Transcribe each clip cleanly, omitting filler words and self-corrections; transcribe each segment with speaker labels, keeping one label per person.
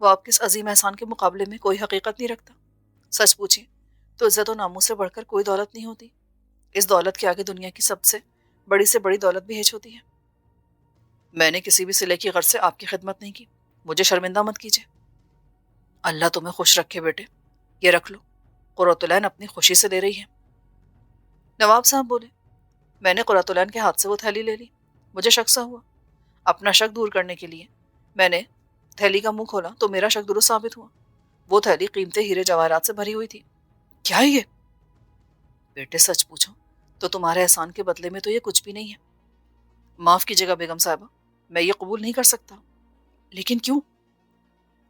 Speaker 1: وہ آپ کے اس عظیم احسان کے مقابلے میں کوئی حقیقت نہیں رکھتا؟ سچ پوچھیے تو عزت و ناموس سے بڑھ کر کوئی دولت نہیں ہوتی۔ اس دولت کے آگے دنیا کی سب سے بڑی دولت بھی ہیچ ہوتی ہے۔ میں نے کسی بھی صلے کی غرض سے آپ کی خدمت نہیں کی، مجھے شرمندہ مت کیجیے۔ اللہ تمہیں خوش رکھے بیٹے، یہ رکھ لو، قرۃ العین اپنی خوشی سے دے رہی ہے۔ نواب صاحب بولے، میں نے قرۃ العین کے ہاتھ سے وہ تھیلی لے لی۔ مجھے شک سا ہوا۔ اپنا شک دور کرنے کے لیے میں نے تھیلی کا منہ کھولا تو میرا شک درست ثابت ہوا۔ وہ تھیلی قیمتی ہیرے جواہرات سے بھری ہوئی تھی۔ کیا ہے یہ؟ بیٹے سچ پوچھو تو تمہارے احسان کے بدلے میں تو یہ کچھ بھی نہیں ہے۔ معاف کیجیے گا بیگم صاحبہ، میں یہ قبول نہیں کر سکتا۔ لیکن کیوں؟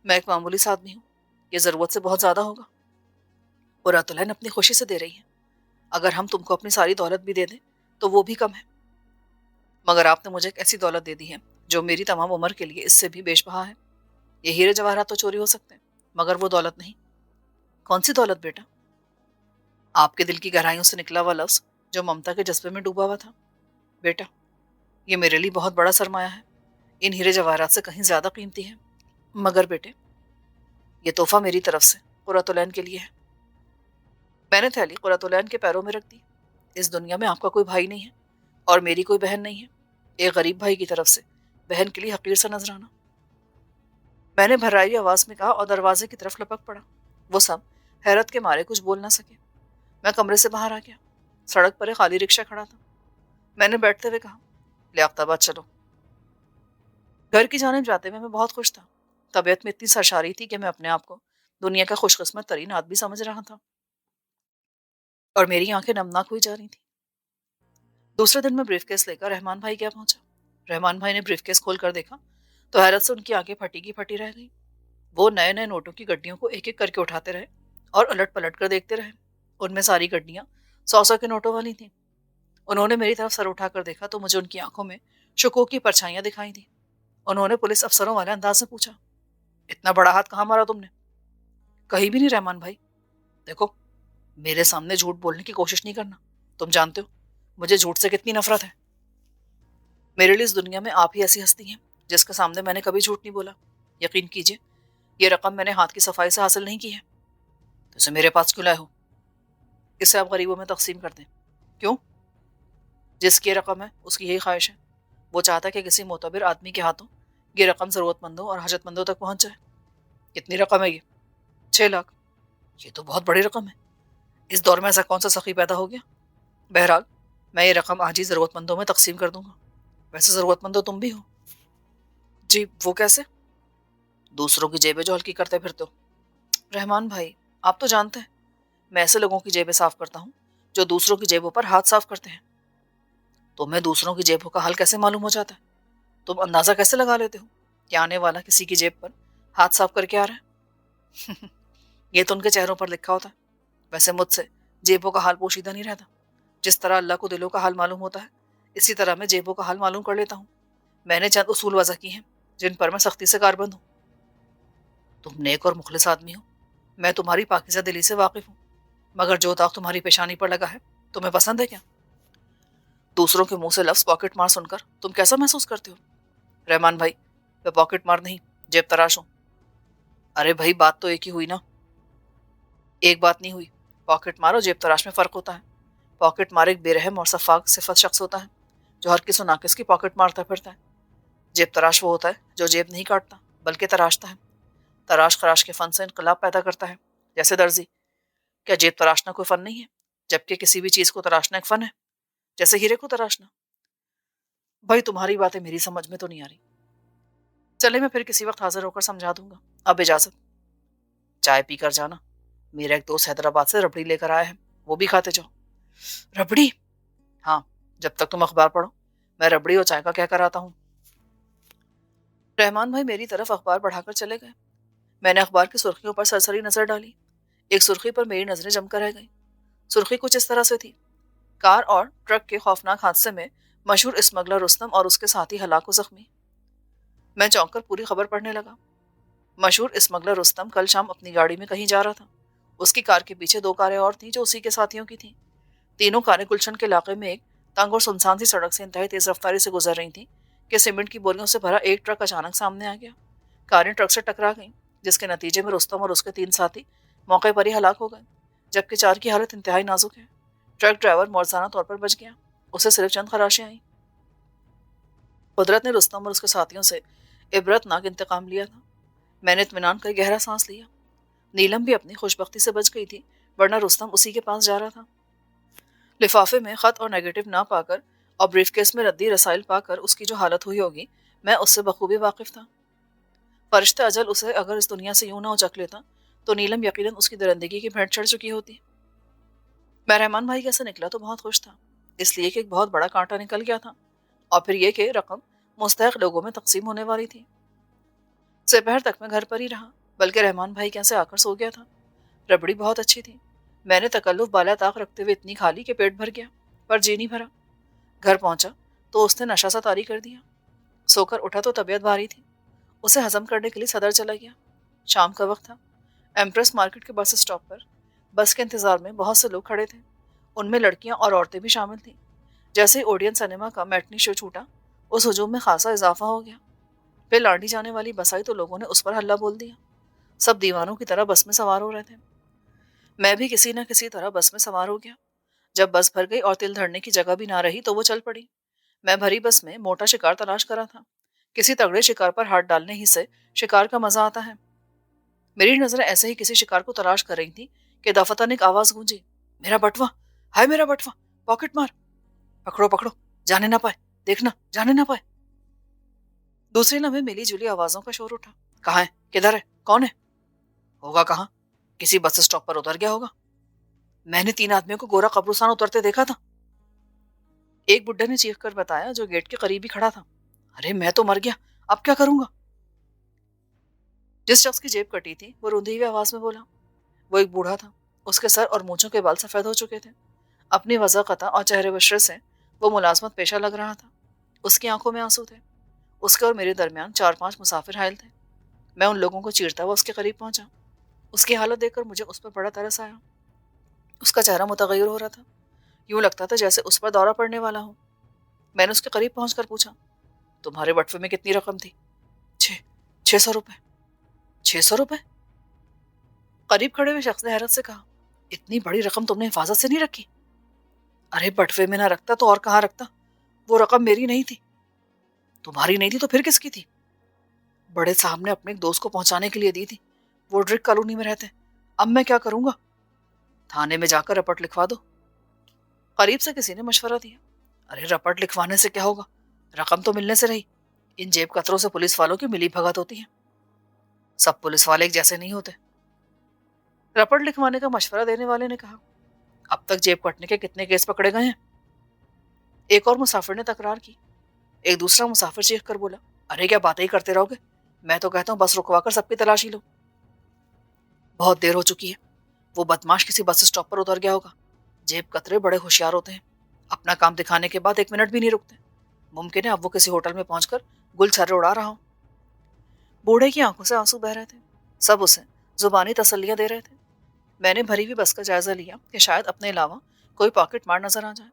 Speaker 1: میں ایک معمولی سا آدمی ہوں، یہ ضرورت سے بہت زیادہ ہوگا۔ قرۃ العین اپنی خوشی سے دے رہی ہے، اگر ہم تم کو اپنی ساری دولت بھی دے دیں تو وہ بھی کم ہے۔ مگر آپ نے مجھے ایک ایسی دولت دے دی ہے جو میری تمام عمر کے لیے اس سے بھی بیش بہا ہے۔ یہ ہیرے جواہرات تو چوری ہو سکتے ہیں مگر وہ دولت نہیں۔ کون سی دولت بیٹا؟ آپ کے دل کی گہرائیوں سے نکلا ہوا لفظ جو ممتا کے جذبے میں ڈوبا ہوا تھا۔ بیٹا، یہ میرے لیے بہت بڑا سرمایہ ہے، ان ہیرے جواہرات سے کہیں زیادہ قیمتی ہے۔ مگر بیٹے، یہ تحفہ میری طرف سے قرۃ العین کے لیے ہے۔ میں نے تھیلی قرۃ العین کے پیروں میں رکھ دی۔ اس دنیا میں آپ کا کوئی بھائی نہیں ہے اور میری کوئی بہن نہیں ہے۔ ایک غریب بھائی کی طرف سے بہن کے لیے حقیر سا نذرانہ۔ میں نے بھرائی آواز میں کہا اور دروازے کی طرف لپک پڑا۔ وہ سب حیرت کے مارے کچھ بول نہ سکے۔ میں کمرے سے باہر آ گیا۔ سڑک پر ایک خالی رکشہ کھڑا تھا۔ میں نے بیٹھتے ہوئے کہا، لیاقت آباد چلو۔ گھر کی جانب جاتے ہوئے میں بہت خوش تھا۔ طبیعت میں اتنی سرشاری تھی کہ میں اپنے آپ کو دنیا کا خوش قسمت ترین آدمی سمجھ رہا تھا اور میری آنکھیں نمناک ہوئی جا رہی تھیں۔ دوسرے دن میں بریف کیس لے کر رحمان بھائی کیا پہنچا۔ رحمان بھائی نے بریف کیس کھول کر دیکھا تو حیرت سے ان کی آنکھیں پھٹی کی پھٹی رہ گئی۔ وہ نئے نئے نوٹوں کی گڈیوں کو ایک ایک کر کے اٹھاتے رہے اور الٹ پلٹ کر دیکھتے رہے۔ ان میں ساری گڈیاں 100 کے نوٹوں والی تھیں۔ انہوں نے میری طرف سر اٹھا کر دیکھا تو مجھے ان کی آنکھوں میں شکوک کی پرچھائیاں دکھائی دیں۔ انہوں نے پولیس افسروں والے انداز سے پوچھا، اتنا بڑا ہاتھ کہاں مارا تم نے؟ کہیں بھی نہیں رحمان بھائی۔ دیکھو، میرے سامنے جھوٹ بولنے کی کوشش نہیں کرنا۔ تم جانتے ہو مجھے جھوٹ سے کتنی نفرت ہے۔ میرے لیے اس دنیا میں آپ ہی ایسی ہستی ہیں جس کے سامنے میں نے کبھی جھوٹ نہیں بولا۔ یقین کیجئے، یہ رقم میں نے ہاتھ کی صفائی سے حاصل نہیں کی ہے۔ تو اسے میرے پاس کیوں لائے ہو؟ اسے آپ غریبوں میں تقسیم کر دیں۔ کیوں؟ جس کی یہ رقم ہے اس کی یہی خواہش ہے۔ وہ چاہتا ہے کہ کسی معتبر آدمی کے ہاتھوں یہ رقم ضرورت مندوں اور حاجت مندوں تک پہنچ جائے۔ کتنی رقم ہے یہ؟ 6 لاکھ۔ یہ تو بہت بڑی رقم ہے۔ اس دور میں ایسا کون سا سخی پیدا ہو گیا؟ بہرحال میں یہ رقم آج ہی ضرورت مندوں میں تقسیم کر دوں گا۔ ویسے ضرورت مند تو تم بھی ہو۔ جی، وہ کیسے؟ دوسروں کی جیبیں جو ہلکی کرتے پھرتے ہو۔ رحمان بھائی، آپ تو جانتے ہیں میں ایسے لوگوں کی جیبیں صاف کرتا ہوں جو دوسروں کی جیبوں پر ہاتھ صاف کرتے ہیں۔ تمہیں دوسروں کی جیبوں کا حل کیسے معلوم ہو جاتا ہے؟ تم اندازہ کیسے لگا لیتے ہو کہ آنے والا کسی کی جیب پر ہاتھ صاف کر کے آ رہا ہے؟ یہ تو ان کے چہروں پر لکھا ہوتا ہے۔ ویسے مجھ سے جیبوں کا حال پوشیدہ نہیں رہتا۔ جس طرح اللہ کو دلوں کا حال معلوم ہوتا ہے، اسی طرح میں جیبوں کا حال معلوم کر لیتا ہوں۔ میں نے چند اصول وضع کی ہیں جن پر میں سختی سے کاربند ہوں۔ تم نیک اور مخلص آدمی ہو، میں تمہاری پاکیزہ دلی سے واقف ہوں، مگر جو داغ تمہاری پیشانی پر لگا ہے تمہیں پسند ہے کیا؟ دوسروں کے منہ سے لفظ پاکٹ مار سن کر تم کیسا محسوس کرتے ہو؟ رحمان بھائی، میں پاکٹ مار نہیں، جیب تراش ہوں۔ ارے بھائی، بات تو ایک ہی ہوئی نا۔ ایک بات نہیں ہوئی۔ پاکٹ مار اور جیب تراش میں فرق ہوتا ہے۔ پاکٹ مار ایک بے رحم اور سفاک صفت شخص ہوتا ہے جو ہر کس و ناقص کی پاکٹ مارتا پھرتا ہے۔ جیب تراش وہ ہوتا ہے جو جیب نہیں کاٹتا بلکہ تراشتا ہے، تراش خراش کے فن سے انقلاب پیدا کرتا ہے، جیسے درزی۔ کیا جیب تراشنا کوئی فن نہیں ہے؟ جبکہ کسی بھی چیز کو تراشنا ایک فن ہے، جیسے ہیرے کو تراشنا۔ بھائی، تمہاری باتیں میری سمجھ میں تو نہیں آ رہی۔ چلے، میں پھر کسی وقت حاضر ہو کر سمجھا دوں گا۔ اب اجازت۔ چائے پی کر جانا، میرا ایک دوست حیدرآباد سے ربڑی لے کر آیا ہے، وہ بھی کھاتے جاؤ۔ ربڑی؟ ہاں، جب تک تم اخبار پڑھو میں ربڑی اور چائے کا کہہ کر آتا ہوں۔ رحمان بھائی میری طرف اخبار بڑھا کر چلے گئے۔ میں نے اخبار کی سرخیوں پر سرسری نظر ڈالی۔ ایک سرخی پر میری نظریں جم کر رہ گئیں۔ سرخی کچھ اس طرح سے تھی، کار اور ٹرک کے خوفناک حادثے میں مشہور اسمگلر رستم اور اس کے ساتھی ہلاک و زخمی۔ میں چونک کر پوری خبر پڑھنے لگا۔ مشہور اسمگلر رستم کل شام اپنی گاڑی میں کہیں جا رہا تھا۔ اس کی کار کے پیچھے 2 کاریں اور تھیں جو اسی کے ساتھیوں کی تھیں۔ تینوں کاریں گلشن کے علاقے میں ایک تنگ اور سنسان سی سڑک سے انتہائی تیز رفتاری سے گزر رہی تھیں کہ سیمنٹ کی بوریوں سے بھرا ایک ٹرک اچانک سامنے آ گیا۔ کاریں ٹرک سے ٹکرا گئیں، جس کے نتیجے میں رستم اور اس کے 3 ساتھی موقع پر ہی ہلاک ہو گئے، جبکہ 4 کی حالت انتہائی نازک ہے۔ ٹرک ڈرائیور موزانہ طور پر بچ گیا، اسے صرف چند خراشیں آئیں۔ قدرت نے رستم اور اس کے ساتھیوں سے عبرت ناک انتقام لیا تھا۔ میں نے اطمینان کا گہرا سانس لیا۔ نیلم بھی اپنی خوش بختی سے بچ گئی تھی، ورنہ رستم اسی کے پاس جا رہا تھا۔ لفافے میں خط اور نیگیٹو نہ پا کر اور بریف کیس میں ردی رسائل پا کر اس کی جو حالت ہوئی ہوگی، میں اس سے بخوبی واقف تھا۔ فرشتہ اجل اسے اگر اس دنیا سے یوں نہ اچک لیتا تو نیلم یقیناً اس کی درندگی کی بھینٹ چڑھ چکی ہوتی۔ میں رحمان بھائی کیسے نکلا تو بہت خوش تھا، اس لیے کہ ایک بہت بڑا کانٹا نکل گیا تھا، اور پھر یہ کہ رقم مستحق لوگوں میں تقسیم ہونے والی تھی۔ دوپہر تک میں گھر پر ہی رہا، بلکہ رحمان بھائی کیسے آ کر سو گیا تھا۔ ربڑی بہت اچھی تھی۔ میں نے تکلف بالا طاق رکھتے ہوئے اتنی کھا لی کہ پیٹ بھر گیا، پر جی نہیں بھرا۔ گھر پہنچا تو اس نے نشہ سا طاری کر دیا۔ سو کر اٹھا تو طبیعت بھاری تھی، اسے ہضم کرنے کے لیے صدر چلا گیا۔ شام کا وقت تھا۔ ایمپریس مارکیٹ کے بس اسٹاپ پر بس کے انتظار میں بہت سے لوگ کھڑے تھے، ان میں لڑکیاں اور عورتیں بھی شامل تھیں۔ جیسے ہی اوڈین سنیما کا میٹنی شو چھوٹا، اس ہجوم میں خاصا اضافہ ہو گیا۔ پھر لانڈی جانے والی بس آئی تو لوگوں نے اس پر ہلہ بول دیا۔ سب دیوانوں کی طرح بس میں سوار ہو رہے تھے۔ میں بھی کسی نہ کسی طرح بس میں سوار ہو گیا۔ جب بس بھر گئی اور تل دھرنے کی جگہ بھی نہ رہی تو وہ چل پڑی۔ میں بھری بس میں موٹا شکار تلاش کرا تھا۔ کسی تگڑے شکار پر ہاتھ ڈالنے ہی سے شکار کا مزہ آتا ہے۔ میری نظریں ایسے ہی کسی شکار کو تلاش کر رہی تھی کہ دفتن ایک آواز گونجی، میرا بٹوا، ہائے میرا بٹوا، پاکٹ مار، پکڑو پکڑو، جانے نہ پائے، دیکھنا جانے نہ پائے۔ دوسرے لمحے ملی جلی آوازوں کا شور اٹھا، کہاں ہے، کدھر ہے، کون ہے؟ ہوگا کہاں، کسی بس اسٹاپ پر اتر گیا ہوگا۔ میں نے 3 آدمیوں کو گورا قبرستان اترتے دیکھا تھا، ایک بڈھے نے چیخ کر بتایا جو گیٹ کے قریب ہی کھڑا تھا۔ ارے میں تو مر گیا، اب کیا کروں گا؟ جس شخص کی جیب کٹی تھی وہ روندھی ہوئی آواز میں بولا۔ وہ ایک بوڑھا تھا، اس کے سر اور مونچھوں کے بال سفید ہو چکے تھے۔ اپنی وضاقتہ اور چہرے بشرے سے وہ ملازمت پیشہ لگ رہا تھا۔ اس کی آنکھوں میں آنسو تھے۔ اس کے اور میرے درمیان 4-5 مسافر حائل تھے۔ میں ان لوگوں کو چیرتا ہوا اس کے قریب پہنچا۔ اس کی حالت دیکھ کر مجھے اس پر بڑا ترس آیا۔ اس کا چہرہ متغیر ہو رہا تھا، یوں لگتا تھا جیسے اس پر دورہ پڑنے والا ہو۔ میں نے اس کے قریب پہنچ کر پوچھا، تمہارے بٹوے میں کتنی رقم تھی؟ 600 روپے۔ 600 روپے؟ قریب کھڑے ہوئے شخص نے حیرت سے کہا، اتنی بڑی رقم تم نے حفاظت سے نہیں رکھی؟ ارے بٹوے میں نہ رکھتا تو اور کہاں رکھتا، وہ رقم میری نہیں تھی۔ تمہاری نہیں تھی تو پھر کس کی تھی؟ بڑے صاحب نے اپنے ایک دوست کو پہنچانے کے لیے دی تھی، وہ ڈرک کالونی میں رہتے۔ اب میں کیا کروں گا؟ تھانے میں جا کر رپورٹ لکھوا دو۔ قریب سے کسی نے مشورہ دیا، ارے رپورٹ لکھوانے سے کیا ہوگا، رقم تو ملنے سے رہی، ان جیب کتروں سے پولیس والوں کی ملی بھگت ہوتی ہے، سب پولیس والے ایک جیسے نہیں ہوتے۔ رپورٹ لکھوانے کا مشورہ دینے والے نے کہا، اب تک جیب کٹنے کے کتنے کیس پکڑے گئے ہیں؟ ایک اور مسافر نے تکرار کی۔ ایک دوسرا مسافر چیخ کر بولا، ارے کیا باتیں ہی کرتے رہو گے، میں تو کہتا ہوں بس رکوا کر سب کی تلاشی لو۔ بہت دیر ہو چکی ہے، وہ بدماش کسی بس اسٹاپ پر اتر گیا ہوگا۔ جیب کترے بڑے ہوشیار ہوتے ہیں، اپنا کام دکھانے کے بعد 1 منٹ بھی نہیں رکتے۔ ممکن ہے اب وہ کسی ہوٹل میں پہنچ کر گل چھرے اڑا رہا ہو۔ بوڑھے کی آنکھوں سے آنسو بہ رہے تھے، سب اسے زبانی تسلیاں دے رہے تھے۔ میں نے بھری ہوئی بس کا جائزہ لیا کہ شاید اپنے علاوہ کوئی پاکٹ مار نظر آ جائے۔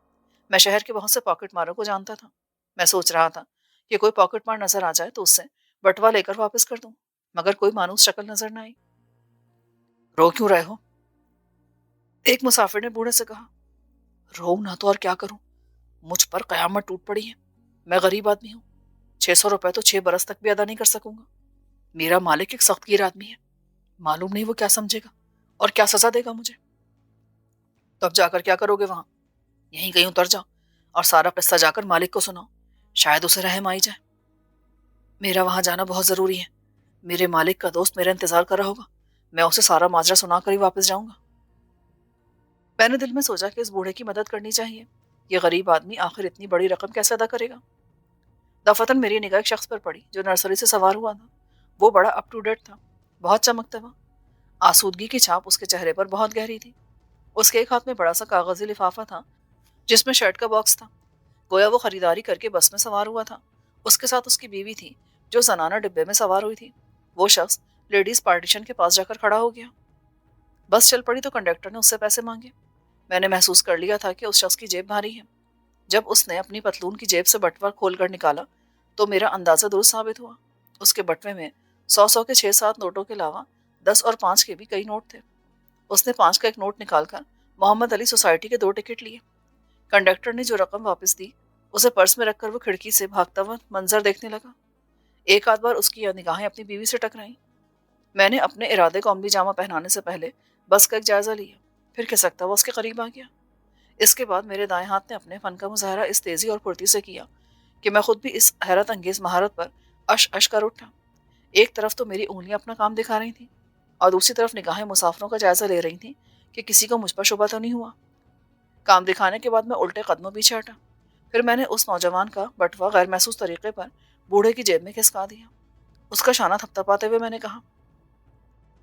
Speaker 1: میں شہر کے بہت سے پاکٹ ماروں کو جانتا تھا۔ میں سوچ رہا تھا کہ کوئی پاکٹ مار نظر آ جائے تو اس سے بٹوا لے کر واپس کر دوں، مگر کوئی مانوس شکل نظر نہ آئی۔ رو کیوں رہے ہو؟ ایک مسافر نے بوڑھے سے کہا، رو نہ تو اور کیا کروں، مجھ پر قیامت ٹوٹ پڑی ہے۔ میں غریب آدمی ہوں، 600 روپے تو 6 برس تک بھی ادا نہیں کر سکوں گا۔ میرا مالک ایک سخت گیر آدمی ہے، معلوم نہیں وہ کیا سمجھے گا اور کیا سزا دے گا مجھے۔ تب جا کر کیا کرو گے وہاں؟ یہیں کہیں اتر جاؤ اور سارا قصہ جا کر مالک کو سناؤ، شاید اسے رحم آئی جائے۔ میرا وہاں جانا بہت ضروری ہے، میرے مالک کا دوست میرا انتظار کر رہا ہوگا، میں اسے سارا ماجرا سنا کر ہی واپس جاؤں گا۔ میں نے دل میں سوچا کہ اس بوڑھے کی مدد کرنی چاہیے، یہ غریب آدمی آخر اتنی بڑی رقم کیسے ادا کرے گا؟ دفتن میری نگاہ ایک شخص پر پڑی جو نرسری سے سوار ہوا تھا۔ وہ بڑا اپ ٹو ڈیٹ تھا، بہت چمکتا ہوا، آسودگی کی چھاپ اس کے چہرے پر بہت گہری تھی۔ اس کے ایک ہاتھ میں بڑا سا کاغذی لفافہ تھا جس میں شرٹ کا باکس تھا، گویا وہ خریداری کر کے بس میں سوار ہوا تھا۔ اس کے ساتھ اس کی بیوی تھی جو زنانہ ڈبے میں سوار ہوئی تھی۔ وہ شخص لیڈیز پارٹیشن کے پاس جا کر کھڑا ہو گیا۔ بس چل پڑی تو کنڈکٹر نے اس سے پیسے مانگے۔ میں نے محسوس کر لیا تھا کہ اس شخص کی جیب بھاری ہے۔ جب اس نے اپنی پتلون کی جیب سے بٹوا کھول کر نکالا تو میرا اندازہ درست ثابت ہوا، اس کے بٹوے میں 100 کے 6-7 نوٹوں کے علاوہ 10 اور 5 کے بھی کئی نوٹ تھے۔ اس نے 5 کا ایک نوٹ نکال کر محمد علی سوسائٹی کے 2 ٹکٹ لیے۔ کنڈکٹر نے جو رقم واپس دی اسے پرس میں رکھ کر وہ کھڑکی سے بھاگتا ہوا منظر دیکھنے لگا۔ ایک آدھ بار اس کی نگاہیں اپنی بیوی سے ٹکرائیں۔ میں نے اپنے ارادے کو عملی جامہ پہنانے سے پہلے بس کا ایک جائزہ لیا، پھر کھسکتا ہوا اس کے قریب آ گیا۔ اس کے بعد میرے دائیں ہاتھ نے اپنے فن کا مظاہرہ اس تیزی اور پھرتی سے کیا کہ میں خود بھی اس حیرت انگیز مہارت پر اش اش کر اٹھا۔ ایک طرف تو میری انگلیاں اپنا کام دکھا رہی تھیں اور دوسری طرف نگاہیں مسافروں کا جائزہ لے رہی تھیں کہ کسی کو مجھ پر شبہ تو نہیں ہوا۔ کام دکھانے کے بعد میں الٹے قدموں پیچھے ہٹا، پھر میں نے اس نوجوان کا بٹوا غیر محسوس طریقے پر بوڑھے کی جیب میں کھسکا دیا۔ اس کا شانہ تھپتھپاتے ہوئے میں نے کہا،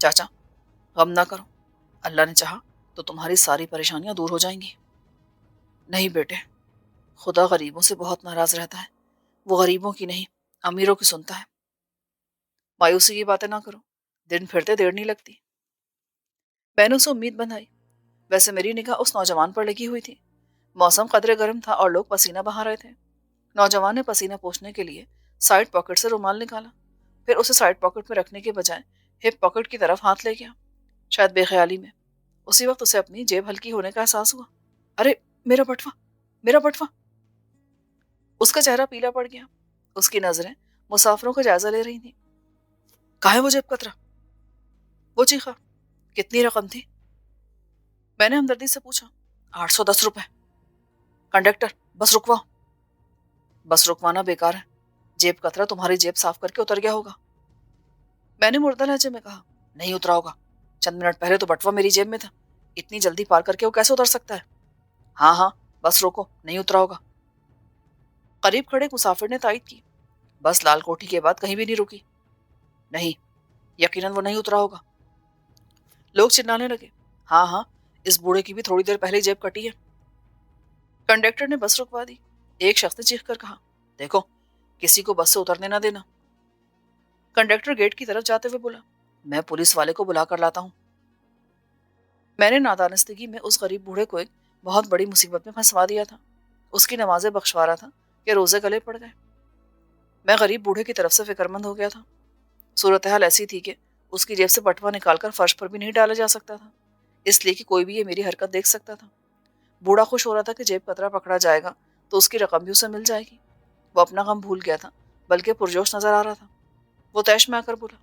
Speaker 1: چاچا غم نہ کرو، اللہ نے چاہا تو تمہاری ساری پریشانیاں دور ہو جائیں گی۔ نہیں بیٹے، خدا غریبوں سے بہت ناراض رہتا ہے، وہ غریبوں کی نہیں امیروں کی سنتا ہے۔ مایوسی کی باتیں نہ کرو، دن پھرتے دیر نہیں لگتی۔ میں نے اسے امید بندھائی۔ ویسے میری نگاہ اس نوجوان پر لگی ہوئی تھی۔ موسم قدرے گرم تھا اور لوگ پسینہ بہا رہے تھے۔ نوجوان نے پسینہ پوچھنے کے لیے سائڈ پاکٹ سے رومال نکالا، پھر اسے سائڈ پاکٹ میں رکھنے کے بجائے ہپ پاکٹ کی طرف ہاتھ لے گیا، شاید بے خیالی میں۔ اسی وقت اسے اپنی جیب ہلکی ہونے کا احساس ہوا۔ ارے میرا بٹوا، میرا بٹوا! اس کا چہرہ پیلا پڑ گیا۔ اس کی نظریں مسافروں کا جائزہ لے رہی تھیں۔ کہاں ہے وہ جیب کترا؟ وہ چیخا۔ کتنی رقم تھی؟ میں نے ہمدردی سے پوچھا۔ 810 روپے۔ کنڈکٹر بس رکواؤ۔ بس رکوانا بیکار ہے، جیب کترا تمہاری جیب صاف کر کے اتر گیا ہوگا۔ میں نے مردہ لہجے میں کہا، نہیں اترا ہوگا، چند منٹ پہلے تو بٹوا میری جیب میں تھا، اتنی جلدی پار کر کے وہ کیسے اتر سکتا ہے؟ ہاں ہاں بس روکو، نہیں اترا ہوگا۔ قریب کھڑے مسافر نے تائید کی، بس لال کوٹھی کے بعد کہیں بھی نہیں رکی۔ نہیں، یقیناً وہ نہیں اترا ہوگا۔ لوگ چلانے لگے، ہاں ہاں اس بوڑھے کی بھی تھوڑی دیر پہلے جیب کٹی ہے۔ کنڈکٹر نے بس رکوا دی۔ ایک شخص نے چیخ کر کہا، دیکھو کسی کو بس سے اترنے نہ دینا۔ کنڈکٹر گیٹ کی طرف جاتے ہوئے بولا، میں پولیس والے کو بلا کر لاتا ہوں۔ میں نے نادانستگی میں اس غریب بوڑھے کو ایک بہت بڑی مصیبت میں پھنسوا دیا تھا۔ اس کی نمازیں بخشوا رہا تھا کہ روزے گلے پڑ گئے۔ میں غریب بوڑھے کی طرف سے فکر مند ہو گیا تھا۔ صورتحال ایسی تھی کہ اس کی جیب سے بٹوا نکال کر فرش پر بھی نہیں ڈالا جا سکتا تھا، اس لیے کہ کوئی بھی یہ میری حرکت دیکھ سکتا تھا۔ بوڑھا خوش ہو رہا تھا کہ جیب کترا پکڑا جائے گا تو اس کی رقم بھی اسے مل جائے گی۔ وہ اپنا غم بھول گیا تھا، بلکہ پرجوش نظر آ رہا تھا۔ وہ طیش میں آ کر بولا،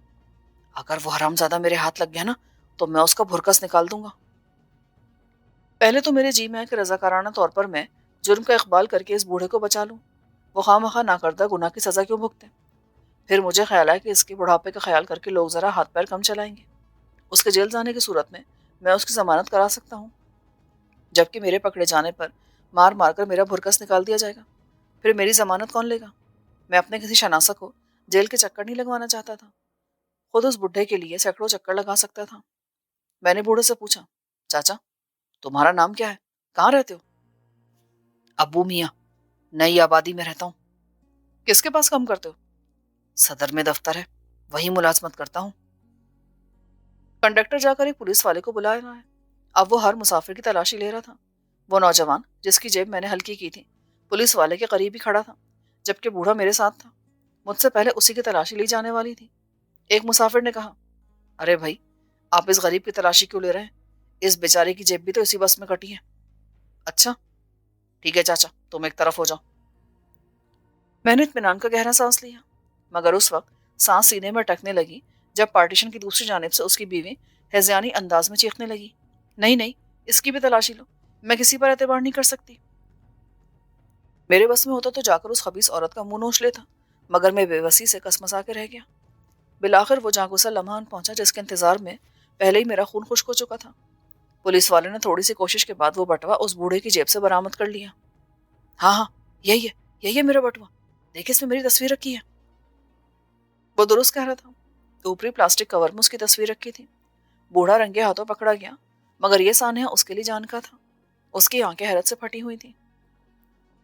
Speaker 1: اگر وہ حرامزادہ میرے ہاتھ لگ گیا نا تو میں اس کا بھرکس نکال دوں گا۔ پہلے تو میرے جی میں ہے کہ رضاکارانہ طور پر میں جرم کا اقبال کر کے اس بوڑھے کو بچا لوں، وہ خواہ مخواہ نہ کردہ گناہ کی سزا کیوں بھگتے۔ پھر مجھے خیال آیا کہ اس کے بڑھاپے کا خیال کر کے لوگ ذرا ہاتھ پیر کم چلائیں گے۔ اس کے جیل جانے کی صورت میں اس کی ضمانت کرا سکتا ہوں، جبکہ میرے پکڑے جانے پر مار مار کر میرا بھرکس نکال دیا جائے گا۔ پھر میری ضمانت کون لے گا؟ میں اپنے کسی شناسہ کو جیل کے چکر نہیں لگوانا چاہتا تھا، خود اس بڈھے کے لیے سینکڑوں چکر لگا سکتا تھا۔ میں نے بوڑھے سے پوچھا، چاچا تمہارا نام کیا ہے، کہاں رہتے ہو؟ ابو میاں، نئی آبادی میں رہتا ہوں۔ کس کے پاس کام کرتے ہو؟ صدر میں دفتر ہے، وہی ملازمت کرتا ہوں۔ کنڈکٹر جا کر ایک پولیس والے کو بلا رہا ہے۔ اب وہ ہر مسافر کی تلاشی لے رہا تھا۔ وہ نوجوان جس کی جیب میں نے ہلکی کی تھی پولیس والے کے قریب ہی کھڑا تھا، جبکہ بوڑھا میرے ساتھ تھا۔ مجھ سے پہلے اسی کی تلاشی لی جانے والی تھی۔ ایک مسافر نے کہا، ارے بھائی آپ اس غریب کی تلاشی کیوں لے رہے ہیں؟ اس بیچارے کی جیب بھی تو اسی بس میں کٹی ہے۔ اچھا ٹھیک ہے چاچا، تم ایک طرف ہو جاؤ۔ میں نے اطمینان کا گہرا سانس لیا، مگر اس وقت سانس سینے میں اٹکنے لگی جب پارٹیشن کی دوسری جانب سے اس کی بیوی ہیضیانی انداز میں چیخنے لگی، نہیں نہیں اس کی بھی تلاشی لو، میں کسی پر اعتبار نہیں کر سکتی۔ میرے بس میں ہوتا تو جا کر اس خبیث عورت کا منہ نوچ لیتا، مگر میں بے بسی سے کسمسا کے رہ گیا۔ بالآخر وہ جاں گسر لمحہ پہنچا جس کے انتظار میں پہلے ہی میرا خون خشک ہو چکا تھا۔ پولیس والے نے تھوڑی سی کوشش کے بعد وہ بٹوا اس بوڑھے کی جیب سے برآمد کر لیا۔ ہاں ہاں یہی ہے میرا بٹوا، دیکھ اس میں میری تصویر رکھی ہے۔ وہ درست کہہ رہا تھا، اوپری پلاسٹک کور میں اس کی تصویر رکھی تھی۔ بوڑھا رنگے ہاتھوں پکڑا گیا، مگر یہ سانحہ اس کے لیے جان کا تھا۔ اس کی آنکھیں حیرت سے پھٹی ہوئی تھیں۔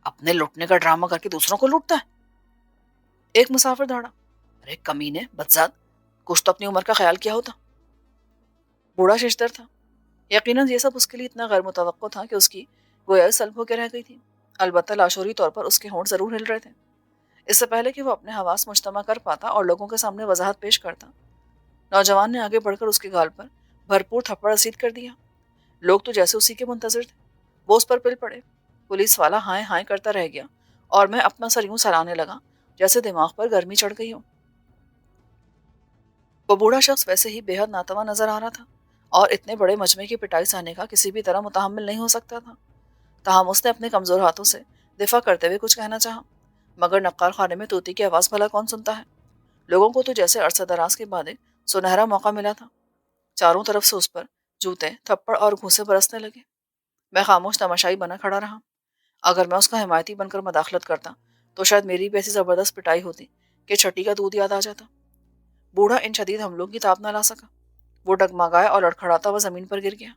Speaker 1: اپنے لوٹنے کا ڈرامہ کر کے دوسروں کو لوٹتا ہے؟ ایک مسافر دھاڑا، ارے کمینے بدزاد، کچھ تو اپنی عمر کا خیال کیا ہوتا۔ بوڑھا ششدر تھا، یقیناً یہ سب اس کے لیے اتنا غیر متوقع تھا کہ اس کی گویا سلب ہو کے رہ گئی تھی۔ البتہ لاشعوری طور پر اس کے ہونٹ ضرور ہل رہے تھے۔ اس سے پہلے کہ وہ اپنے حواس مجتمع کر پاتا اور لوگوں کے سامنے وضاحت پیش کرتا، نوجوان نے آگے بڑھ کر اس کے گال پر بھرپور تھپڑ رسید کر دیا۔ لوگ تو جیسے اسی کے منتظر تھے، وہ اس پر پل پڑے۔ پولیس والا ہائیں ہائیں کرتا رہ گیا اور میں اپنا سر یوں سلانے لگا جیسے دماغ پر گرمی چڑھ گئی ہو۔ وہ بوڑھا شخص ویسے ہی بے حد ناتواں نظر آ رہا تھا اور اتنے بڑے مجمع کی پٹائی سہنے کا کسی بھی طرح متحمل نہیں ہو سکتا تھا۔ تاہم اس نے اپنے کمزور ہاتھوں سے دفاع کرتے ہوئے کچھ کہنا چاہا، مگر نقار خانے میں طوطی کی آواز بھلا کون سنتا ہے؟ لوگوں کو تو جیسے عرصہ دراز کے بعد ایک سنہرا موقع ملا تھا۔ چاروں طرف سے اس پر جوتے، تھپڑ اور گھوسے برسنے لگے۔ میں خاموش تماشائی بنا کھڑا رہا۔ اگر میں اس کا حمایتی بن کر مداخلت کرتا تو شاید میری بھی ایسی زبردست پٹائی ہوتی کہ چھٹی کا دودھ یاد آ جاتا۔ بوڑھا ان شدید حملوں کی تاب نہ لا سکا۔ وہ ڈگمگایا اور لڑکھڑاتا ہوا زمین پر گر گیا۔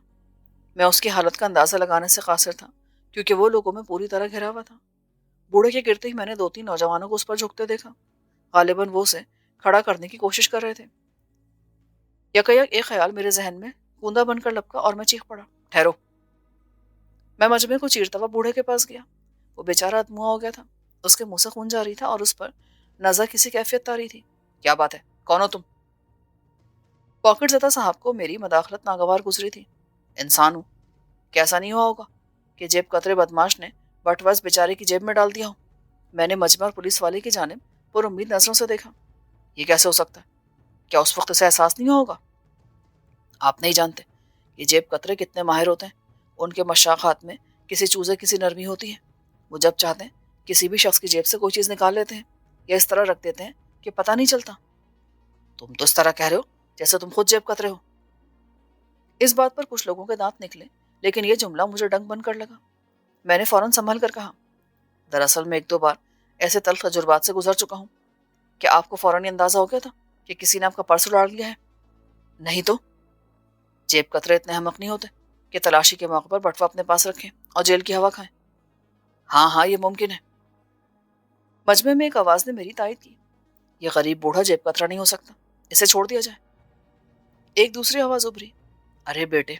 Speaker 1: میں اس کی حالت کا اندازہ لگانے سے قاصر تھا کیونکہ وہ لوگوں میں پوری طرح گھرا ہوا تھا۔ بوڑھے کے گرتے ہی میں نے 2-3 نوجوانوں کو اس پر جھکتے دیکھا۔ غالباً وہ اسے کھڑا کرنے کی کوشش کر رہے تھے۔ یکایک ایک خیال میرے ذہن میں کوندا بن کر لپکا اور میں چیخ پڑا، ٹھہرو! میں کو چیرتا ہوا بوڑھے کے پاس گیا۔ وہ بیچارہ ادموا ہو گیا تھا۔ اس کے منہ سے خون جاری تھا اور اس پر نظر کسی کیفیت تاری تھی۔ کیا بات ہے؟ کون ہو تم؟ پاکٹ زدہ صاحب کو میری مداخلت ناگوار گزری تھی۔ انسان ہوں، کیسا نہیں ہوا ہوگا کہ جیب قطرے بدماش نے بٹوس بیچارے کی جیب میں ڈال دیا ہو۔ میں نے مجمع اور پولیس والے کی جانب پر امید نظروں سے دیکھا۔ یہ کیسے ہو سکتا ہے؟ کیا اس وقت اسے احساس نہیں ہوگا؟ آپ نہیں جانتے یہ جیب قطرے کتنے ماہر ہوتے ہیں۔ ان کے مشاق ہاتھ میں کسی چوزے کسی نرمی ہوتی ہے۔ وہ جب چاہتے ہیں کسی بھی شخص کی جیب سے کوئی چیز نکال لیتے ہیں یا اس طرح رکھ دیتے ہیں کہ پتہ نہیں چلتا۔ تم تو اس طرح کہہ رہے ہو جیسے تم خود جیب قطرے ہو۔ اس بات پر کچھ لوگوں کے دانت نکلے، لیکن یہ جملہ مجھے ڈنگ بن کر لگا۔ میں نے فوراً سنبھل کر کہا، دراصل میں 1-2 بار ایسے تلخ تجربات سے گزر چکا ہوں۔ کیا آپ کو فوراً یہ اندازہ ہو گیا تھا کہ کسی نے آپ کا پرس اڑا لیا ہے؟ نہیں تو؟ جیب قطرے اتنے احمق نہیں ہوتے کہ تلاشی کے موقع پر بٹوا اپنے پاس رکھیں اور جیل کی ہوا کھائیں۔ ہاں یہ ممکن ہے۔ مجمع میں ایک آواز نے میری تائید کی، یہ غریب بوڑھا جیب قطرہ نہیں ہو سکتا، اسے چھوڑ دیا جائے۔ ایک دوسری آواز ابھری، ارے بیٹے!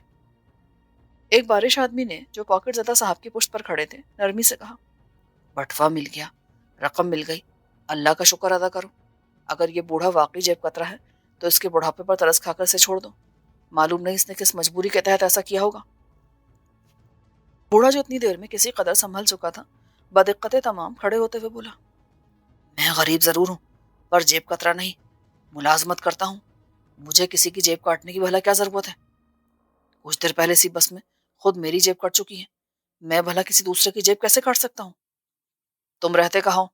Speaker 1: ایک بارش آدمی نے جو پاکٹ زدہ صاحب کی پشت پر کھڑے تھے نرمی سے کہا، بٹوا مل گیا، رقم مل گئی، اللہ کا شکر ادا کرو۔ اگر یہ بوڑھا واقعی جیب قطرہ ہے تو اس کے بڑھاپے پر ترس کھا کر اسے چھوڑ دو۔ معلوم نہیں اس نے کس مجبوری کے تحت ایسا کیا ہوگا۔ بوڑھا جو اتنی دیر میں کسی قدر سنبھل چکا تھا بدقت تمام کھڑے ہوتے ہوئے بولا، میں غریب ضرور ہوں پر جیب قطرہ نہیں، ملازمت کرتا ہوں۔ مجھے کسی کی جیب کاٹنے کی بھلا کیا ضرورت ہے؟ کچھ دیر پہلے سی بس میں خود میری جیب کٹ چکی ہے، میں بھلا کسی دوسرے کی جیب کیسے کاٹ سکتا ہوں؟ تم رہتے کہاں ہو؟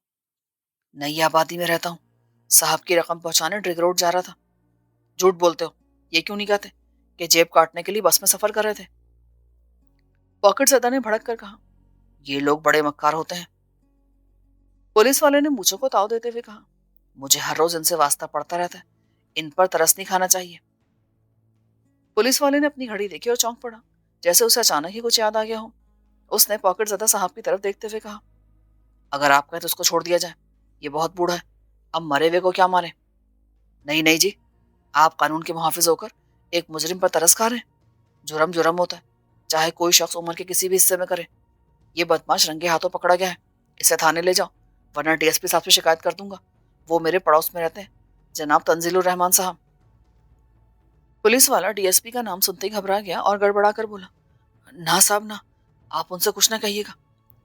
Speaker 1: نئی آبادی میں رہتا ہوں، صاحب کی رقم پہنچانے ڈرگ روڈ جا رہا تھا۔ جھوٹ بولتے ہو، یہ کیوں نہیں کہتے کہ جیب کاٹنے کے لیے بس میں سفر کر رہے تھے؟ پاکٹ زدہ نے بھڑک کر کہا، یہ لوگ بڑے مکار ہوتے ہیں۔ پولیس والے نے مونچھوں کو تاؤ دیتے ہوئے کہا، مجھے ہر روز ان سے واسطہ پڑتا رہتا ہے، ان پر ترس نہیں کھانا چاہیے۔ پولیس والے نے اپنی گھڑی دیکھی اور چونک پڑا، جیسے اسے اچانک ہی کچھ یاد آ گیا ہو۔ اس نے پاکٹ زدہ صاحب کی طرف دیکھتے ہوئے کہا، اگر آپ کہیں تو اس کو چھوڑ دیا جائے، یہ بہت بوڑھا ہے، اب مرے ہوئے کو کیا مارے؟ نہیں جی، آپ قانون کے محافظ ہو کر ایک مجرم پر ترس کھا رہے ہیں۔ جرم ہوتا ہے، چاہے کوئی شخص عمر کے کسی بھی حصے میں کرے۔ یہ بدماش رنگے ہاتھوں پکڑا گیا ہے، اسے تھانے لے جاؤ ورنہ ڈی ایس پی صاحب سے شکایت کر دوں گا، وہ میرے پڑوس میں رہتے ہیں، جناب تنزیل الرحمان صاحب۔ پولیس والا ڈی ایس پی کا نام سنتے ہی گھبرا گیا اور گڑبڑا کر بولا، نہ صاحب نہ، آپ ان سے کچھ نہ کہیے گا،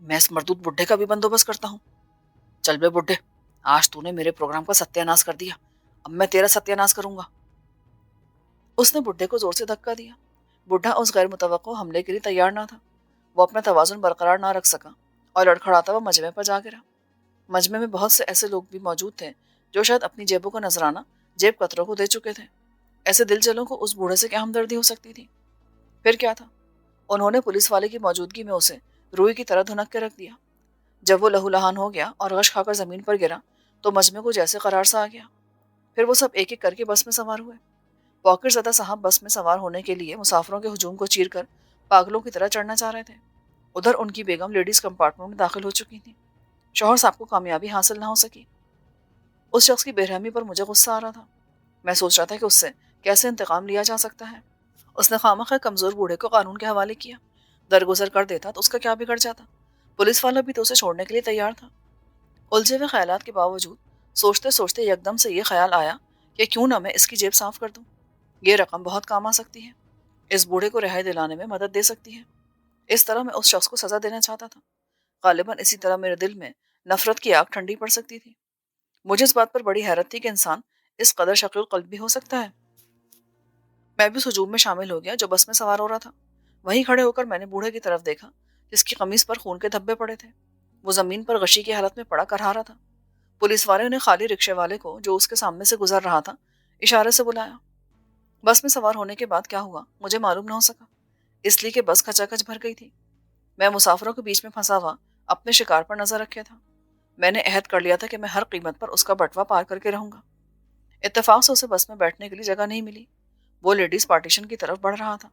Speaker 1: میں اس مردود بڈھے کا بھی بندوبست کرتا ہوں۔ چل بے بڈھے، آج تو نے میرے پروگرام کا ستیہ ناش کر دیا، اب میں تیرا ستیہ ناش کروں گا۔ اس نے بڈھے کو زور سے دھکا دیا۔ بڈھا اس غیر متوقع حملے کے لیے تیار نہ تھا۔ وہ اپنا توازن برقرار نہ رکھ سکا اور لڑکھڑاتا ہوا مجمع پر جا گرا۔ مجمع میں بہت سے ایسے لوگ بھی موجود تھے جو شاید اپنی جیبوں کا نذرانہ جیب قطروں کو دے چکے تھے۔ ایسے دل جلوں کو اس بوڑھے سے کیا ہمدردی ہو سکتی تھی؟ پھر کیا تھا؟ انہوں نے پولیس والے کی موجودگی میں اسے روئی کی طرح دھنک کے رکھ دیا۔ جب وہ لہو لہان ہو گیا اور غش کھا کر زمین پر گرا تو مجمع کو جیسے قرار سا آ گیا۔ پھر وہ سب ایک ایک کر کے بس میں سوار ہوئے۔ پاکٹ زدہ صاحب بس میں سوار ہونے کے لیے مسافروں کے ہجوم کو چیر کر پاگلوں کی طرح چڑھنا چاہ رہے تھے۔ ادھر ان کی بیگم لیڈیز کمپارٹمنٹ میں داخل ہو چکی تھی۔ شوہر صاحب کو کامیابی حاصل نہ ہو سکی۔ اس شخص کی بے رحمی پر مجھے غصہ آ رہا تھا۔ میں سوچ رہا تھا کہ اس سے کیسے انتقام لیا جا سکتا ہے۔ اس نے خواہ کمزور بوڑھے کو قانون کے حوالے کیا۔ درگزر کر دیتا تو اس کا کیا بگڑ جاتا؟ پولیس والا بھی تو اسے چھوڑنے کے لیے تیار تھا۔ الجھے ہوئے خیالات کے باوجود سوچتے سوچتے یکدم سے یہ خیال آیا کہ کیوں نہ میں اس کی جیب صاف کر دوں۔ یہ رقم بہت کام آ سکتی ہے، اس بوڑھے کو رہائی دلانے میں مدد دے سکتی ہے۔ اس طرح میں اس شخص کو سزا دینا چاہتا تھا۔ غالباً اسی طرح میرے دل میں نفرت کی آگ ٹھنڈی پڑ سکتی تھی۔ مجھے اس بات پر بڑی حیرت تھی کہ انسان اس قدر شقی القلب بھی ہو سکتا ہے۔ میں بھی اس ہجوم میں شامل ہو گیا جو بس میں سوار ہو رہا تھا۔ وہیں کھڑے ہو کر میں نے بوڑھے کی طرف دیکھا جس کی قمیص پر خون کے دھبے پڑے تھے۔ وہ زمین پر غشی کی حالت میں پڑا کرہا رہا تھا۔ پولیس والے نے خالی رکشے والے کو جو اس کے سامنے سے گزر رہا تھا اشارے سے بلایا۔ بس میں سوار ہونے کے بعد کیا ہوا مجھے معلوم نہ ہو سکا، اس لیے کہ بس کھچا کھچ بھر گئی تھی۔ میں مسافروں کے بیچ میں پھنسا ہوا اپنے شکار پر نظر رکھے تھا۔ میں نے عہد کر لیا تھا کہ میں ہر قیمت پر اس کا بٹوا پار کر کے رہوں گا۔ اتفاق سے اسے بس میں بیٹھنے کے لیے جگہ نہیں ملی۔ وہ لیڈیز پارٹیشن کی طرف بڑھ رہا تھا۔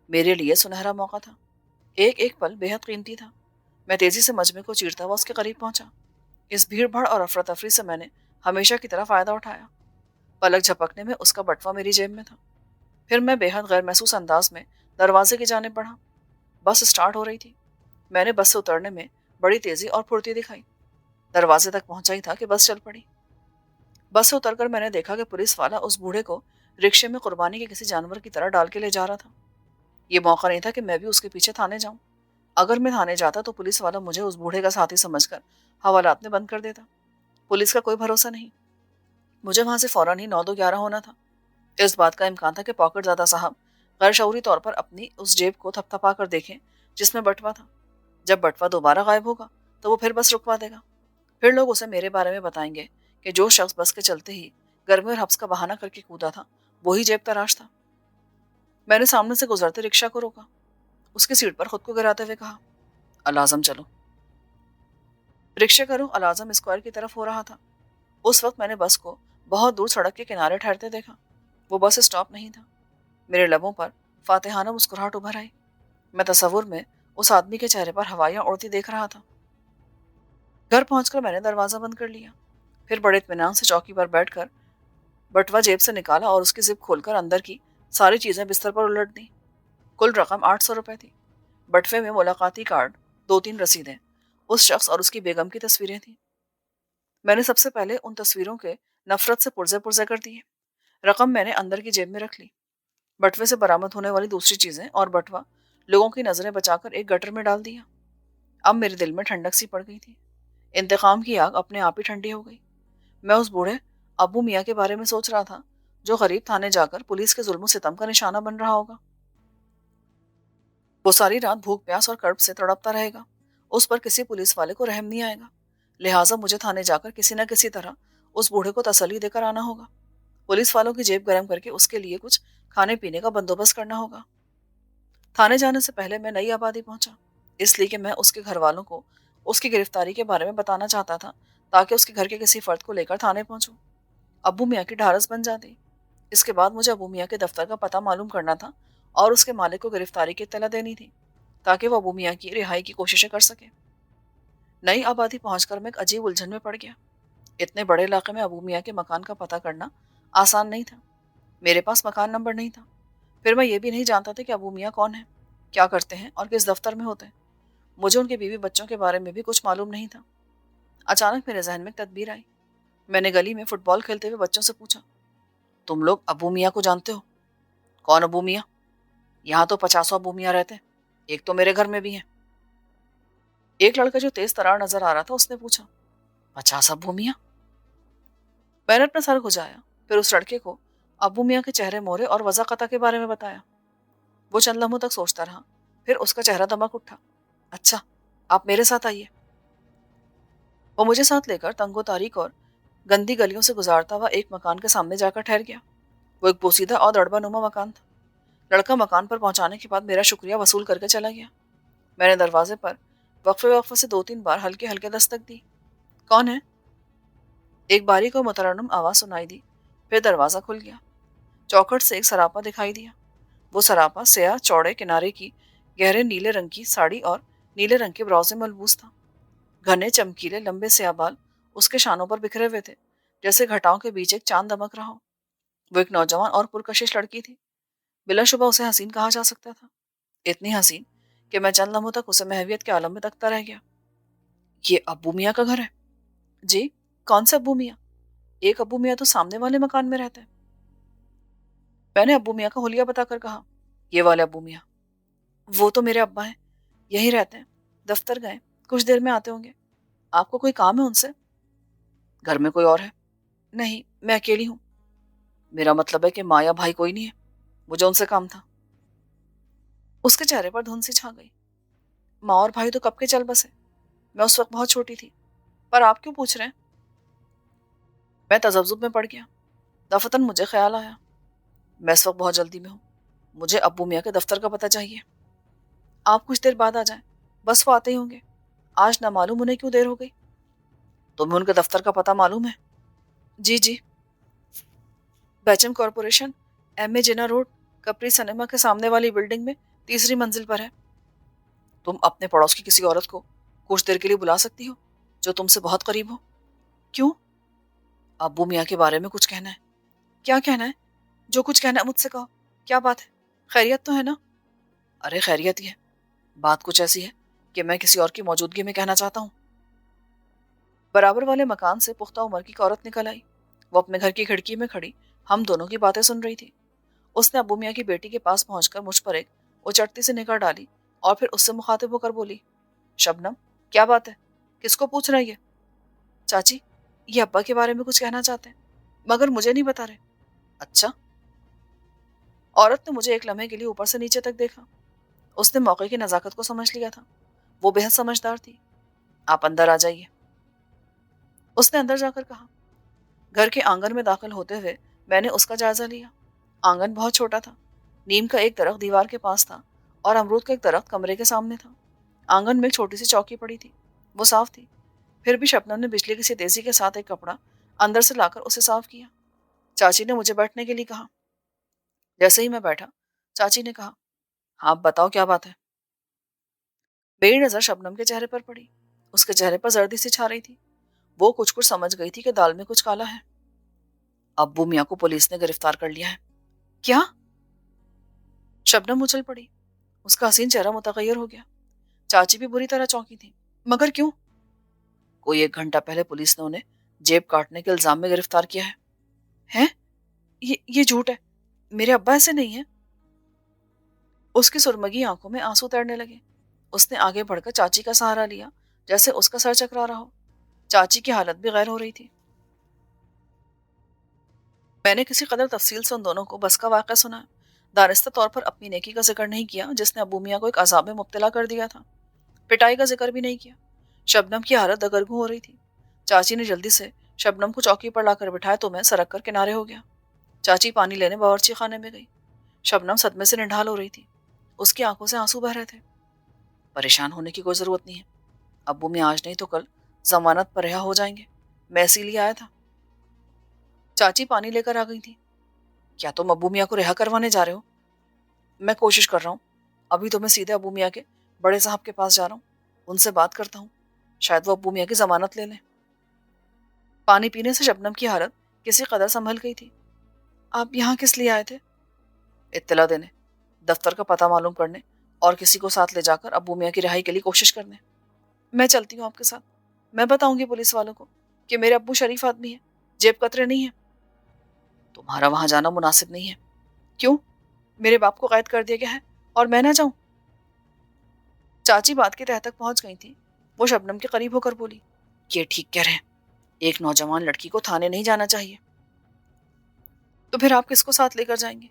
Speaker 1: میرے لیے سنہرا موقع تھا۔ ایک ایک پل بے حد قیمتی تھا۔ میں تیزی سے مجمع کو چیرتا ہوا اس کے قریب پہنچا۔ اس بھیڑ بھاڑ اور افراتفری سے میں نے ہمیشہ کی طرح فائدہ اٹھایا۔ پلک جھپکنے میں اس کا بٹوا میری جیب میں تھا۔ پھر میں بے حد غیر محسوس انداز میں دروازے کی جانب بڑھا۔ بس اسٹارٹ ہو رہی تھی۔ میں نے بس سے اترنے میں بڑی تیزی اور پھرتی دکھائی۔ دروازے تک پہنچا ہی تھا کہ بس چل پڑی۔ بس سے اتر کر میں نے دیکھا کہ پولیس والا اس بوڑھے کو رکشے میں قربانی کے کسی جانور کی طرح ڈال کے لے جا رہا تھا۔ یہ موقع نہیں تھا کہ میں بھی اس کے پیچھے تھانے جاؤں۔ اگر میں تھانے جاتا تو پولیس والا مجھے اس بوڑھے کا ساتھی سمجھ کر حوالات میں بند کر دیتا۔ پولیس کا کوئی بھروسہ نہیں۔ مجھے وہاں سے فوراً ہی 9:11 ہونا تھا۔ اس بات کا امکان تھا کہ پاکٹ زادہ صاحب غیر شعوری طور پر اپنی اس جیب کو تھپ تھپا کر دیکھیں جس میں بٹوا تھا۔ جب بٹوا دوبارہ غائب ہوگا تو وہ پھر بس رکوا دے گا۔ پھر لوگ اسے میرے بارے میں بتائیں گے کہ جو شخص بس کے چلتے ہی گرمی اور حبس کا بہانہ کر کے کودا تھا وہی جیب تراش تھا۔ میں نے سامنے سے گزرتے رکشہ کو روکا۔ اس کی سیٹ پر خود کو گراتے ہوئے کہا، الازم چلو۔ رکشے کا رخ الازم اسکوائر کی طرف ہو رہا تھا۔ اس وقت میں نے بس کو بہت دور سڑک کے کنارے ٹھہرتے دیکھا۔ وہ بس اسٹاپ نہیں تھا۔ میرے لبوں پر فاتحانہ مسکراہٹ ابھر آئی۔ میں تصور میں اس آدمی کے چہرے پر ہوائیاں اڑتی دیکھ رہا تھا۔ گھر پہنچ کر میں نے دروازہ بند کر لیا۔ پھر بڑے اطمینان سے چوکی پر بیٹھ کر بٹوا جیب سے نکالا اور اس کی زپ کھول کر اندر کی ساری چیزیں بستر پر الٹ دیں۔ کل رقم 800 روپے تھی۔ بٹوے میں ملاقاتی کارڈ، 2-3 رسیدیں، اس شخص اور اس کی بیگم کی تصویریں تھیں۔ میں نے سب سے پہلے ان تصویروں کے نفرت سے پرزے پرزے کر دیے۔ رقم میں نے اندر کی جیب میں رکھ لی۔ بٹوے سے برآمد ہونے والی دوسری چیزیں اور بٹوا لوگوں کی نظریں بچا کر ایک گٹر میں ڈال دیا۔ اب میرے دل میں ٹھنڈک سی پڑ گئی تھی۔ انتقام کی آگ اپنے آپ ہی ٹھنڈی ہو گئی۔ میں اس بوڑھے ابو میاں کے بارے میں سوچ رہا تھا جو غریب تھانے جا کر پولیس کے ظلم و ستم کا نشانہ بن رہا ہوگا۔ وہ ساری رات بھوک پیاس اور کرب سے تڑپتا رہے گا۔ اس پر کسی پولیس والے کو رحم نہیں آئے گا۔ لہٰذا مجھے تھانے جا کر کسی نہ کسی طرح اس بوڑھے کو تسلی دے کر آنا ہوگا۔ پولیس والوں کی جیب گرم کر کے اس کے لیے کچھ کھانے پینے کا بندوبست کرنا ہوگا۔ تھانے جانے سے پہلے میں نئی آبادی پہنچا، اس لیے کہ میں اس کے گھر والوں کو اس کی گرفتاری کے بارے میں بتانا چاہتا تھا تاکہ اس کے گھر کے کسی فرد کو لے کر تھانے پہنچوں۔ ابو میاں کی ڈھارس بن جاتی۔ اس کے بعد مجھے ابو میاں کے دفتر کا پتہ معلوم کرنا تھا اور اس کے مالک کو گرفتاری کی اطلاع دینی تھی تاکہ وہ ابو میاں کی رہائی کی کوششیں کر سکے۔ نئی آبادی پہنچ کر میں ایک عجیب الجھن میں پڑ گیا۔ اتنے بڑے علاقے میں ابو میاں کے مکان کا پتہ کرنا آسان نہیں تھا۔ میرے پاس مکان نمبر نہیں تھا۔ پھر میں یہ بھی نہیں جانتا تھا کہ ابو میاں کون ہیں، کیا کرتے ہیں اور کس دفتر میں ہوتے ہیں۔ مجھے ان کے بیوی بچوں کے بارے میں بھی کچھ معلوم نہیں تھا۔ اچانک میرے ذہن میں ایک تدبیر آئی۔ میں نے گلی میں فٹ بال کھیلتے ہوئے بچوں سے پوچھا، تم لوگ ابو میاں کو جانتے ہو؟ کون ابو میاں؟ یہاں تو 50 ابو میاں رہتے ہیں، ایک تو میرے گھر میں بھی ہیں۔ ایک لڑکا جو تیز ترار نظر آ رہا تھا اس نے پوچھا، 50 ابو میاں؟ میں نے اپنا سر گھجایا، پھر اس لڑکے کو ابو میاں کے چہرے مورے اور وضع قطع کے بارے میں بتایا۔ وہ چند لمحوں تک سوچتا رہا، پھر اس کا چہرہ دمک اٹھا۔ اچھا، آپ میرے ساتھ آئیے۔ وہ مجھے ساتھ لے کر تنگ و تاریک اور گندی گلیوں سے گزارتا ہوا ایک مکان کے سامنے جا کر ٹھہر گیا۔ وہ ایک بوسیدہ اور دڑبا نما مکان تھا۔ لڑکا مکان پر پہنچانے کے بعد میرا شکریہ وصول کر کے چلا گیا۔ میں نے دروازے پر وقفے وقفے سے 2-3 بار ہلکے ہلکے دستک دی۔ کون ہے؟ ایک باریک اور مترنم آواز سنائی دی۔ پھر دروازہ کھل گیا۔ چوکھٹ سے ایک سراپا دکھائی دیا۔ وہ سراپا سیاہ چوڑے کنارے کی گہرے نیلے رنگ کی ساڑی اور نیلے رنگ کے براؤز میں ملبوس تھا۔ گھنے چمکیلے لمبے سیاہ بال اس کے شانوں پر بکھرے ہوئے تھے جیسے گھٹاؤں کے بیچ ایک چاند دمک رہا ہو۔ وہ ایک نوجوان اور پرکشش لڑکی تھی۔ بلا شبہ اسے حسین کہا جا سکتا تھا، اتنی حسین کہ میں چند لمحوں تک اسے محویت کے عالم میں تکتا رہ گیا۔ یہ ابو میاں کا گھر ہے؟ جی؟ کون سے ابو میاں؟ ایک ابو میاں تو سامنے والے مکان میں رہتے ہیں۔ میں نے ابو میاں کا حلیہ بتا کر کہا، یہ والے ابو میاں؟ وہ تو میرے ابا ہیں، یہی رہتے ہیں، دفتر گئے، کچھ دیر میں آتے ہوں گے۔ آپ کو کوئی کام ہے ان سے؟ گھر میں کوئی اور ہے؟ نہیں، میں اکیلی ہوں۔ میرا مطلب ہے کہ ماں یا بھائی کوئی نہیں ہے؟ مجھے ان سے کام تھا۔ اس کے چہرے پر دھند سی چھا گئی۔ ماں اور بھائی تو کب کے چل بسے، میں اس وقت بہت چھوٹی تھی۔ پر آپ کیوں پوچھ رہے ہیں؟ میں تذبذب میں پڑ گیا۔ دفتن مجھے خیال آیا، میں اس وقت بہت جلدی میں ہوں، مجھے ابو میاں کے دفتر کا پتہ چاہیے۔ آپ کچھ دیر بعد آ جائیں، بس وہ آتے ہی ہوں گے۔ آج نہ معلوم انہیں کیوں دیر ہو گئی۔ تمہیں ان کے دفتر کا پتہ معلوم ہے؟ جی جی، بیچم کارپوریشن، ایم اے جنا روڈ، کپری سنیما کے سامنے والی بلڈنگ میں، تیسری منزل پر ہے۔ تم اپنے پڑوس کی کسی عورت کو کچھ دیر کے لیے بلا سکتی ہو جو تم سے بہت قریب ہو؟ کیوں؟ ابو میاں کے بارے میں کچھ کہنا ہے۔ کیا کہنا ہے؟ جو کچھ کہنا ہے مجھ سے کہو، کیا بات ہے؟ خیریت تو ہے نا؟ ارے خیریت ہی ہے، بات کچھ ایسی ہے کہ میں کسی اور کی موجودگی میں کہنا چاہتا ہوں۔ برابر والے مکان سے پختہ عمر کی عورت نکل آئی۔ وہ اپنے گھر کی کھڑکی میں کھڑی ہم دونوں کی باتیں سن رہی تھی۔ اس نے ابو میاں کی بیٹی کے پاس پہنچ کر مجھ پر ایک اچٹتی سے نگاہ ڈالی اور پھر اس سے مخاطب ہو کر بولی، شبنم، کیا بات ہے؟ کس کو پوچھ رہا ہے یہ؟ چاچی، یہ ابا کے بارے میں کچھ کہنا چاہتے ہیں، مگر مجھے نہیں بتا رہے۔ اچھا؟ عورت نے مجھے ایک لمحے کے لیے اوپر سے نیچے تک دیکھا۔ اس نے موقع کی نزاکت کو سمجھ لیا تھا، وہ بے حد سمجھدار تھی۔ آپ اندر آ جائیے، اس نے اندر جا کر کہا۔ گھر کے آنگن میں داخل ہوتے ہوئے میں نے اس کا جائزہ لیا۔ آنگن بہت چھوٹا تھا، نیم کا ایک درخت دیوار کے پاس تھا اور امرود کا ایک درخت کمرے کے سامنے تھا۔ آنگن میں ایک چھوٹی سی چوکی پڑی تھی، وہ صاف تھی۔ پھر بھی شبنم نے بجلی کی سی تیزی کے ساتھ ایک کپڑا اندر سے لا کر اسے صاف کیا۔ چاچی نے مجھے بیٹھنے کے لیے کہا۔ جیسے ہی میں بیٹھا، چاچی نے کہا، ہاں بتاؤ کیا بات ہے؟ میری نظر شبنم کے چہرے پر پڑی۔ اس کے چہرے پر زردی سی چھا رہی تھی۔ وہ کچھ سمجھ گئی تھی کہ دال میں کچھ کالا ہے۔ ابو میاں کو پولیس نے گرفتار کر لیا ہے۔ کیا؟ شبنم اچھل پڑی، اس کا حسین چہرہ متغیر ہو گیا۔ چاچی بھی بری طرح چونکی تھی۔ مگر کیوں؟ کوئی 1 گھنٹہ پہلے پولیس نے انہیں جیب کاٹنے کے الزام میں گرفتار کیا ہے۔ ہیں؟ یہ جھوٹ ہے، میرے ابا ایسے نہیں ہیں۔ اس کی سرمگی آنکھوں میں آنسو تیرنے لگے۔ اس نے آگے بڑھ کر چاچی کا سہارا لیا جیسے اس کا سر چکرا رہا ہو۔ چاچی کی حالت بھی غیر ہو رہی تھی۔ میں نے کسی قدر تفصیل سے ان دونوں کو بس کا واقعہ سنا، دانستہ طور پر اپنی نیکی کا ذکر نہیں کیا جس نے ابو میاں کو ایک عذاب میں مبتلا کر دیا تھا، پٹائی کا ذکر بھی نہیں کیا۔ شبنم کی حالت دگرگوں ہو رہی تھی۔ چاچی نے جلدی سے شبنم کو چوکی پر لا کر بٹھایا تو میں سرک کر کنارے ہو گیا۔ چاچی پانی لینے باورچی خانے میں گئی۔ شبنم صدمے سے نڈھال ہو رہی تھی، اس کی آنکھوں سے آنسو بہ رہے تھے۔ پریشان ہونے کی کوئی ضرورت نہیں ہے، ابو میاں آج نہیں تو کل ضمانت پر رہا ہو جائیں گے، میں اسی لیے آیا تھا۔ چاچی پانی لے کر آ گئی تھی۔ کیا تم ابو میاں کو رہا کروانے جا رہے ہو؟ میں کوشش کر رہا ہوں، ابھی تو میں سیدھے ابو میاں کے بڑے صاحب کے پاس جا رہا ہوں، ان سے بات کرتا ہوں، شاید وہ ابو میاں کی ضمانت لے لیں۔ پانی پینے سے شبنم کی حالت کسی قدر سنبھل گئی تھی۔ آپ یہاں کس لیے آئے تھے؟ اطلاع دینے، دفتر کا پتہ معلوم کرنے اور کسی کو ساتھ لے جا کر ابو میاں کی رہائی کے لیے کوشش کرنے۔ میں چلتی ہوں آپ کے ساتھ، میں بتاؤں گی پولیس والوں کو کہ میرے ابو شریف آدمی ہیں، جیب کترے نہیں ہیں۔ تمہارا وہاں جانا مناسب نہیں ہے۔ کیوں؟ میرے باپ کو قید کر دیا گیا ہے اور میں نہ جاؤں؟ چاچی بات کی تہ تک پہنچ گئی تھی۔ وہ شبنم کے قریب ہو کر بولی، یہ ٹھیک کہہ رہے ہیں، ایک نوجوان لڑکی کو تھانے نہیں جانا چاہیے۔ تو پھر آپ کس کو ساتھ لے کر جائیں گے؟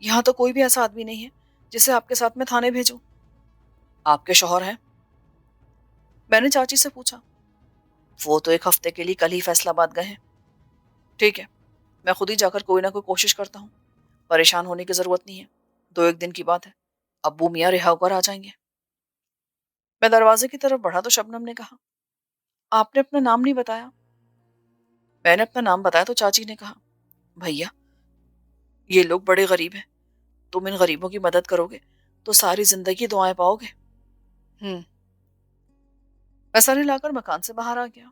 Speaker 1: یہاں تو کوئی بھی ایسا آدمی نہیں ہے جسے آپ کے ساتھ میں تھانے بھیجوں۔ آپ کے شوہر ہیں؟ میں نے چاچی سے پوچھا۔ وہ تو 1 ہفتے کے لیے کل ہی فیصلہ آباد گئے ہیں۔ ٹھیک ہے، میں خود ہی جا کر کوئی نہ کوئی کوشش کرتا ہوں، پریشان ہونے کی ضرورت نہیں ہے، 2 ایک دن کی بات ہے، ابو میاں رہا ہو کر آ جائیں گے۔ میں دروازے کی طرف بڑھا تو شبنم نے کہا، آپ نے اپنا نام نہیں بتایا۔ میں نے اپنا نام بتایا تو چاچی نے کہا، بھیا، یہ لوگ بڑے غریب ہیں، تم ان غریبوں کی مدد کرو گے تو ساری زندگی دعائیں پاؤ گے۔ میں سر ہلا کر مکان سے باہر آ گیا۔